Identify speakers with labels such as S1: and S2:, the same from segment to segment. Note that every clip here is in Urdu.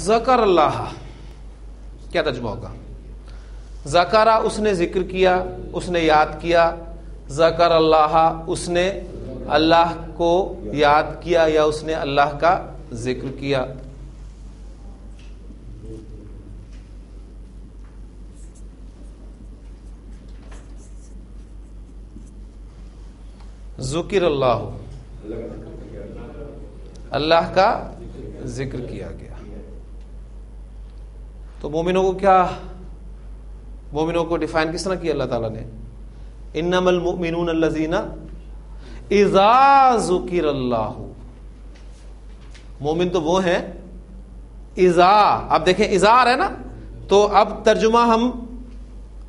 S1: ذکر اللہ کیا ترجمہ ہوگا؟ ذکرہ اس نے ذکر کیا، اس نے یاد کیا، ذکر اللہ اس نے اللہ کو یاد کیا یا اس نے اللہ کا ذکر کیا. ذکر اللہ اللہ کا ذکر کیا گیا. تو مومنوں کو کیا، مومنوں کو ڈیفائن کس طرح کیا اللہ تعالیٰ نے؟ انما المؤمنون الذین اذا ذکر اللہ. مومن تو وہ ہیں اذا، اب دیکھیں اذا آ رہا ہے نا، تو اب ترجمہ ہم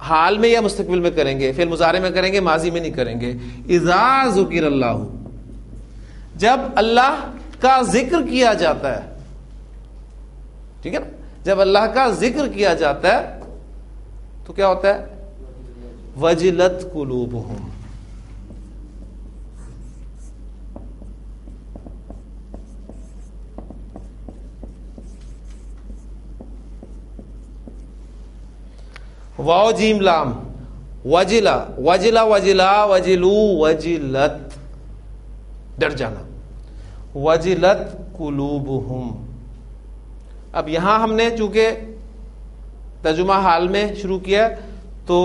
S1: حال میں یا مستقبل میں کریں گے، فعل مضارع میں کریں گے، ماضی میں نہیں کریں گے. اذا ذکر اللہ، جب اللہ کا ذکر کیا جاتا ہے، ٹھیک ہے نا، جب اللہ کا ذکر کیا جاتا ہے تو کیا ہوتا ہے؟ وجلت قلوبہم، واو جیم لام، وجلا وجلا وجلا وجلو وجلت، ڈر جانا. وجلت قلوبہم. اب یہاں ہم نے چونکہ ترجمہ حال میں شروع کیا تو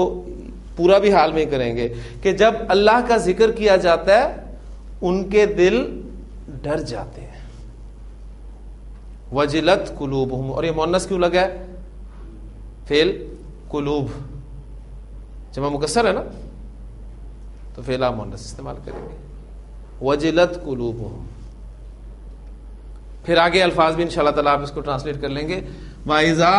S1: پورا بھی حال میں ہی کریں گے کہ جب اللہ کا ذکر کیا جاتا ہے ان کے دل ڈر جاتے ہیں. وجلت قلوبہم، اور یہ مؤنث کیوں لگا ہے؟ فعل قلوب جمع مکسر ہے نا، تو فعل مؤنث استعمال کریں گے. وجلت قلوبہم. پھر آگے الفاظ بھی انشاءاللہ تعالیٰ آپ اس کو ٹرانسلیٹ کر لیں گے. وَإِذَا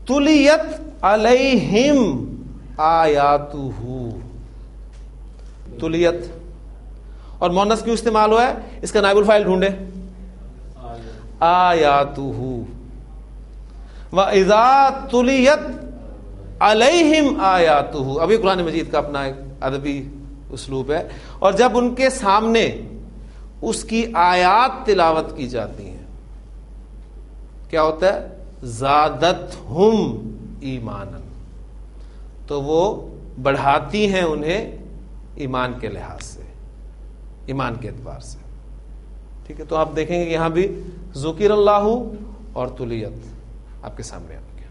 S1: تُلِيَتْ عَلَيْهِمْ آیاتُهُ. تُلِيَتْ اور مؤنث کیوں استعمال ہوا ہے؟ اس کا نائب الفاعل ڈھونڈے. آیاتہ. وَإِذَا تُلِيَتْ عَلَيْهِمْ آیاتہ. ابھی قرآن مجید کا اپنا ایک ادبی اسلوب ہے، اور جب ان کے سامنے اس کی آیات تلاوت کی جاتی ہیں کیا ہوتا ہے؟ زادتہم ایمانا، تو وہ بڑھاتی ہیں انہیں ایمان کے لحاظ سے، ایمان کے اعتبار سے. ٹھیک ہے، تو آپ دیکھیں گے یہاں بھی ذکر اللہ اور تلیت آپ کے سامنے آ گیا.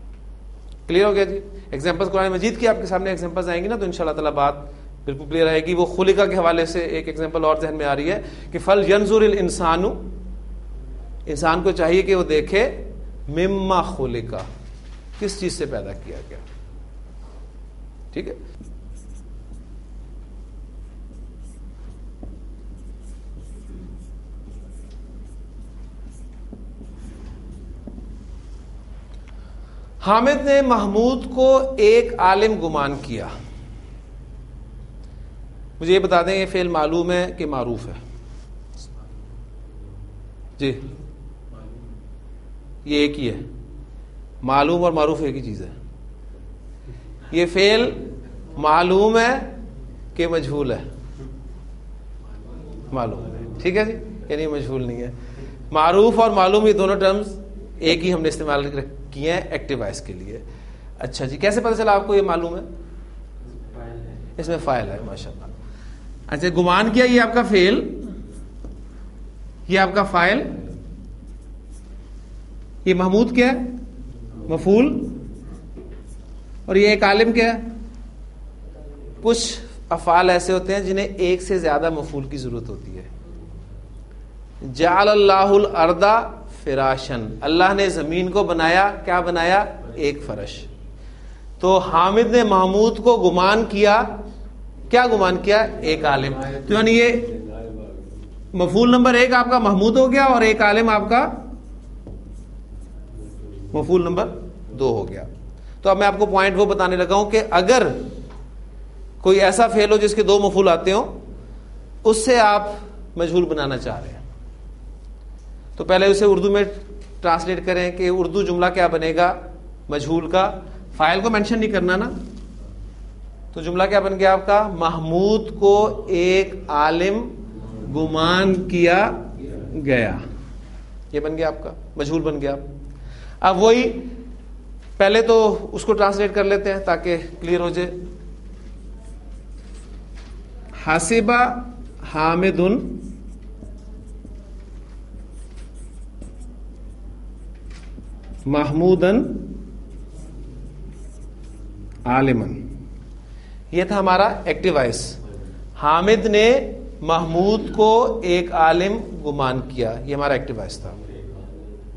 S1: کلیئر ہو گیا جی؟ ایگزامپلس قرآن مجید کی آپ کے سامنے ایگزامپلس آئیں گی نا تو انشاءاللہ تعالیٰ بات بالکل کلیئر آئے گی. وہ خلقہ کے حوالے سے ایک ایگزامپل اور ذہن میں آ رہی ہے کہ فل ینظر الانسان، انسان کو چاہیے کہ وہ دیکھے مما خلقہ، کس چیز سے پیدا کیا گیا. ٹھیک ہے، حامد نے محمود کو ایک عالم گمان کیا. مجھے یہ بتا دیں یہ فعل معلوم ہے کہ معروف ہے؟ جی یہ ایک ہی ہے، معلوم اور معروف ایک ہی چیز ہے. یہ فعل معلوم ہے کہ مجہول ہے؟ معلوم ہے. ٹھیک ہے جی، یعنی مجہول نہیں ہے. معروف اور معلوم یہ دونوں ٹرمز ایک ہی ہم نے استعمال کیے ہیں ایکٹیو وائس کے لیے. اچھا جی، کیسے پتہ چلا آپ کو یہ معلوم ہے؟ اس میں فاعل ہے، ماشاءاللہ. اچھا، گمان کیا یہ آپ کا فعل، یہ آپ کا فاعل، یہ محمود کیا ہے؟ مفعول، اور یہ ایک عالم کیا ہے؟ کچھ افعال ایسے ہوتے ہیں جنہیں ایک سے زیادہ مفعول کی ضرورت ہوتی ہے. جعل اللہ الارض فراشن، اللہ نے زمین کو بنایا، کیا بنایا؟ ایک فرش. تو حامد نے محمود کو گمان کیا، کیا گمان کیا؟ ایک عالم. تو یعنی یہ مفعول نمبر ایک آپ کا محمود ہو گیا اور ایک عالم آپ کا مفعول نمبر دو ہو گیا. تو اب میں آپ کو پوائنٹ وہ بتانے لگا ہوں کہ اگر کوئی ایسا فعل ہو جس کے دو مفعول آتے ہوں، اس سے آپ مجہول بنانا چاہ رہے ہیں، تو پہلے اسے اردو میں ٹرانسلیٹ کریں کہ اردو جملہ کیا بنے گا مجہول کا, فاعل کو مینشن نہیں کرنا نا, تو جملہ کیا بن گیا آپ کا, محمود کو ایک عالم گمان کیا گیا, یہ بن گیا آپ کا مجہول بن گیا. اب وہی پہلے تو اس کو ٹرانسلیٹ کر لیتے ہیں تاکہ کلیئر ہو جائے. حاسبہ حامد محمودن عالمن, یہ تھا ہمارا ایکٹیو وائس. حامد نے محمود کو ایک عالم گمان کیا, یہ ہمارا ایکٹیو وائس تھا.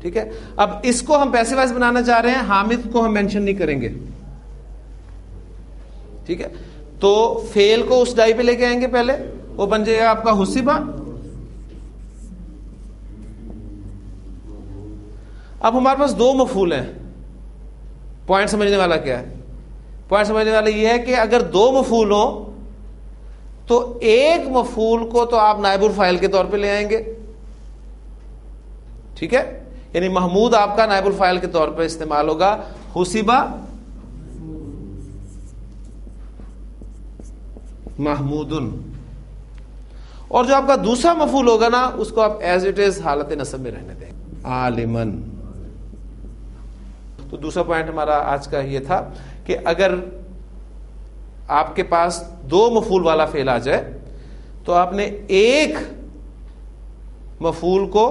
S1: ٹھیک ہے, اب اس کو ہم پیسیو وائس بنانا چاہ رہے ہیں, حامد کو ہم مینشن نہیں کریں گے. ٹھیک ہے, تو فعل کو اس ڈائی پہ لے کے آئیں گے, پہلے وہ بن جائے گا آپ کا حسبہ. اب ہمارے پاس دو مفعول ہیں. پوائنٹ سمجھنے والا کیا ہے, پوائنٹ سمجھنے والا یہ ہے کہ اگر دو مفعول ہوں تو ایک مفعول کو تو آپ نائب الفاعل کے طور پہ لے آئیں گے. ٹھیک ہے, یعنی محمود آپ کا نائب الفاعل کے طور پہ استعمال ہوگا, حسبہ محمودن. اور جو آپ کا دوسرا مفعول ہوگا نا, اس کو آپ ایز اٹ از حالت نصب میں رہنے دیں, عالمن. تو دوسرا پوائنٹ ہمارا آج کا یہ تھا کہ اگر آپ کے پاس دو مفعول والا فعل آ جائے تو آپ نے ایک مفعول کو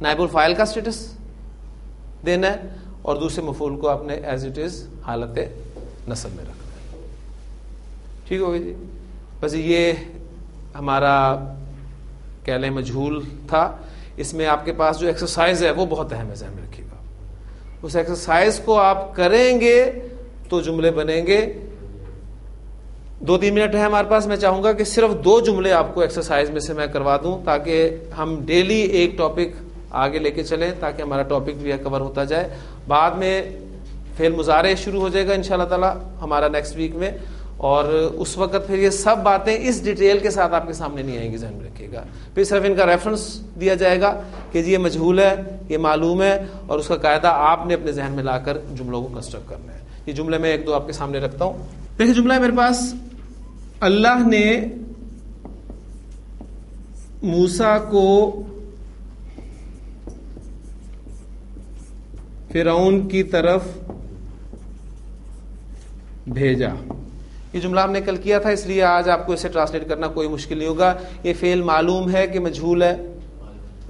S1: نائب الفاعل کا اسٹیٹس دینا ہے اور دوسرے مفعول کو آپ نے ایز اٹ از حالت نصب میں رکھنا ہے. ٹھیک ہوگی جی. بس یہ ہمارا کہہ لیں مجہول تھا. اس میں آپ کے پاس جو ایکسرسائز ہے وہ بہت اہم ہے, ذہن میں رکھیے گا. اس ایکسرسائز کو آپ کریں گے تو جملے بنیں گے. 2-3 منٹ ہے ہمارے پاس, میں چاہوں گا کہ صرف 2 جملے آپ کو ایکسرسائز میں سے میں کروا دوں تاکہ ہم ڈیلی ایک ٹاپک آگے لے کے چلیں, تاکہ ہمارا ٹاپک بھی کور ہوتا جائے. بعد میں فعل مضارع شروع ہو جائے گا انشاءاللہ تعالی ہمارا نیکسٹ ویک میں, اور اس وقت پھر یہ سب باتیں اس ڈیٹیل کے ساتھ آپ کے سامنے نہیں آئیں گی, ذہن میں رکھیے گا. پھر صرف ان کا ریفرنس دیا جائے گا کہ جی یہ مجہول ہے, یہ معلوم ہے, اور اس کا قاعدہ آپ نے اپنے ذہن میں لا کر جملوں کو کنسٹرکٹ کرنا ہے. یہ جملے میں 1-2 آپ کے سامنے رکھتا ہوں. پہلا جملہ ہے میرے پاس, اللہ نے موسیٰ کو فرعون کی طرف بھیجا. یہ جملہ ہم نے کل کیا تھا, اس لیے آج آپ کو اسے ٹرانسلیٹ کرنا کوئی مشکل نہیں ہوگا. یہ فعل معلوم ہے کہ مجہول ہے,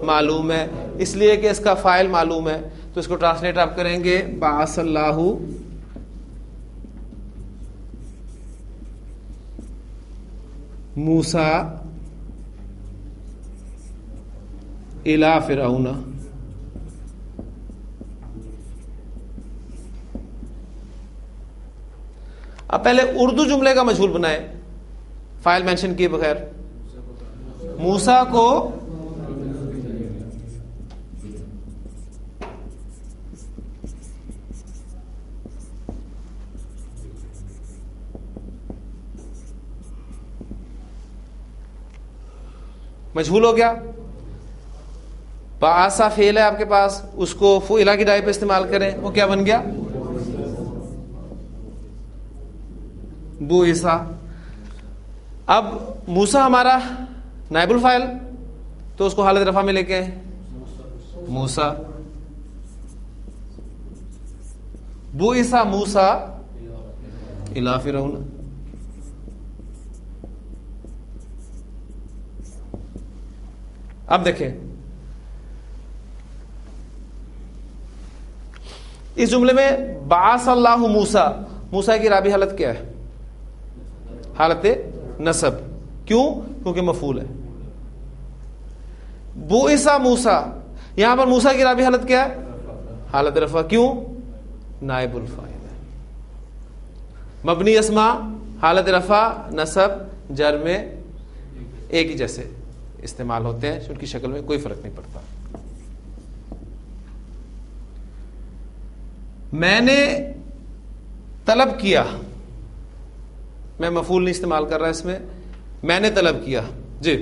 S1: معلوم ہے, اس لیے کہ اس کا فاعل معلوم ہے. تو اس کو ٹرانسلیٹ آپ کریں گے بعث اللہ موسیٰ الی فرعون. اب پہلے اردو جملے کا مجہول بنائیں فاعل مینشن کیے بغیر. موسیٰ کو مجہول ہو گیا. بعثا فعل ہے آپ کے پاس, اس کو فعلا کی ڈائی پہ استعمال کریں, وہ کیا بن گیا بعثا. اب موسیٰ ہمارا نائب الفاعل, تو اس کو حالت رفع میں لے کے موسیٰ. بعثا موسیٰ الی فرعون. اب دیکھیں اس جملے میں بعث اللہ موسیٰ, موسیٰ کی رابع حالت کیا ہے, حالت نصب. کیوں؟ کیونکہ مفعول ہے. بعث موسیٰ, یہاں پر موسیٰ کی رابع حالت کیا ہے, حالت رفع. کیوں؟ نائب الفاعل ہے. مبنی اسما حالت رفع نصب جر میں ایک ہی جیسے استعمال ہوتے ہیں, ان کی شکل میں کوئی فرق نہیں پڑتا. میں نے طلب کیا, میں مفعول نہیں استعمال کر رہا اس میں, میں نے طلب کیا. جی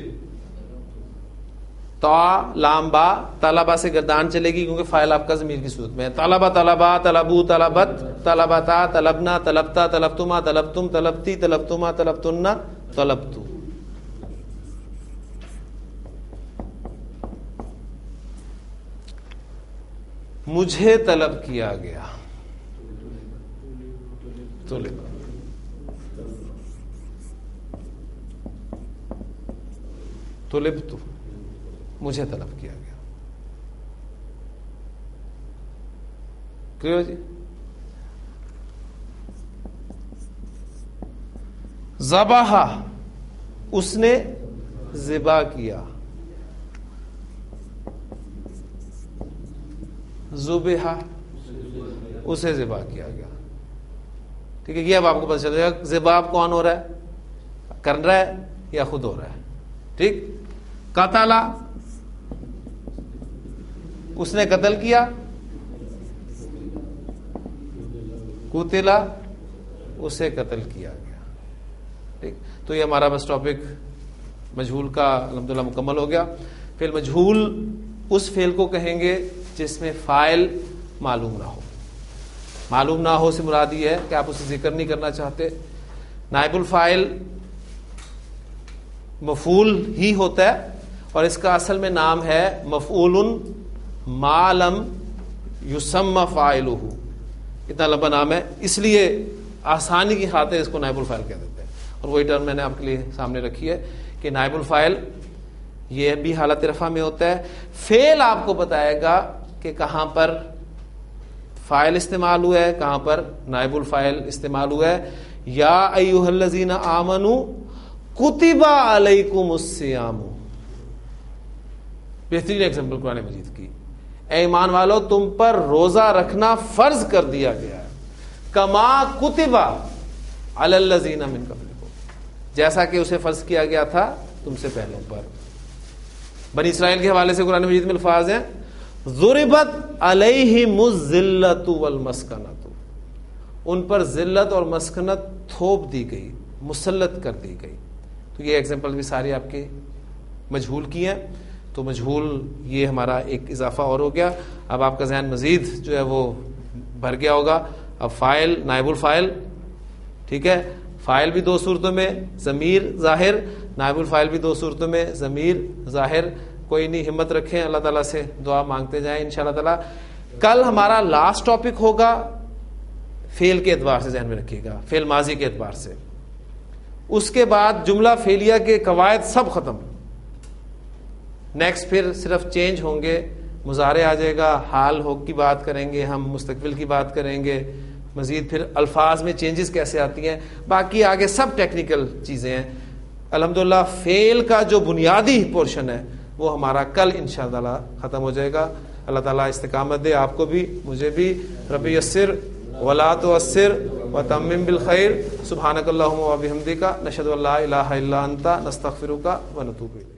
S1: تا لام با، طلبا سے گردان چلے گی کیونکہ فاعل آپ کا ضمیر کی صورت میں ہے. طلبا طلبا، طلبو طلبت، طلبتا طلبنا، طلبتا طلبتما، طلبتم طلبتی، طلبتما طلبتن، طلبتو. مجھے طلب کیا گیا، طلب. طلبتو، مجھے طلب کیا گیا. کلیئر جی؟ ذبح، اس نے ذبح کیا. ذبح، اسے ذبح کیا گیا. ٹھیک ہے، یہ اب آپ کو پتہ چل جائے گا ذبح کون ہو رہا ہے، کر رہا ہے یا خود ہو رہا ہے. ٹھیک. قتل، اس نے قتل کیا. قتل، اسے قتل کیا گیا. ٹھیک. تو یہ ہمارا بس ٹاپک مجہول کا الحمدللہ مکمل ہو گیا. فعل مجہول اس فعل کو کہیں گے جس میں فاعل معلوم نہ ہو. معلوم نہ ہو سے مراد یہ ہے کہ آپ اسے ذکر نہیں کرنا چاہتے. نائب الفاعل مفعول ہی ہوتا ہے اور اس کا اصل میں نام ہے مفعول ما لم یسمى فاعلہ. اتنا لمبا نام ہے، اس لیے آسانی کی خاطر اس کو نائب الفاعل کہہ دیتے ہیں. اور وہی ٹرم میں نے آپ کے لیے سامنے رکھی ہے کہ نائب الفاعل یہ بھی حالت رفع میں ہوتا ہے. فعل آپ کو بتائے گا کہ کہاں پر فاعل استعمال ہوا ہے، کہاں پر نائب الفاعل استعمال ہوا ہے. یا ایھا الذین آمنوا کتب علیکم الصیام، بہترین ایگزامپل قرآن مجید کی. اے ایمان والو تم پر روزہ رکھنا فرض کر دیا گیا ہے. کما کتب علی الذین من قبلکم، جیسا کہ اسے فرض کیا گیا تھا تم سے پہلوں پر. بنی اسرائیل کے حوالے سے قرآن مجید میں الفاظ ہیں ضربت علیہم الذلۃ والمسکنۃ، ان پر ذلت اور مسکنت تھوپ دی گئی، مسلط کر دی گئی. تو یہ ایگزامپل بھی ساری آپ کے مجہول کی ہیں. تو مجہول یہ ہمارا ایک اضافہ اور ہو گیا. اب آپ کا ذہن مزید جو ہے وہ بھر گیا ہوگا. اب فاعل، نائب الفاعل، ٹھیک ہے. فاعل بھی دو صورتوں میں ضمیر ظاہر، نائب الفاعل بھی دو صورتوں میں ضمیر ظاہر. کوئی نہیں، ہمت رکھیں، اللہ تعالیٰ سے دعا مانگتے جائیں انشاءاللہ تعالیٰ. کل ہمارا لاسٹ ٹاپک ہوگا فعل کے اعتبار سے، ذہن میں رکھیے گا، فعل ماضی کے اعتبار سے. اس کے بعد جملہ فعلیہ کے قواعد سب ختم. نیکسٹ پھر صرف چینج ہوں گے، مضارع آ جائے گا، حال ہو کی بات کریں گے ہم، مستقبل کی بات کریں گے، مزید پھر الفاظ میں چینجز کیسے آتی ہیں، باقی آگے سب ٹیکنیکل چیزیں ہیں. الحمدللہ فعل کا جو بنیادی پورشن ہے وہ ہمارا کل انشاءاللہ ختم ہو جائے گا. اللہ تعالیٰ استقامت دے آپ کو بھی مجھے بھی. رب یسر ولا تعسر وتمم بالخیر. سبحانک اللہم وبحمدک، نشہد ان لا الہ الا انت، نستغفرک ونتوب الیک.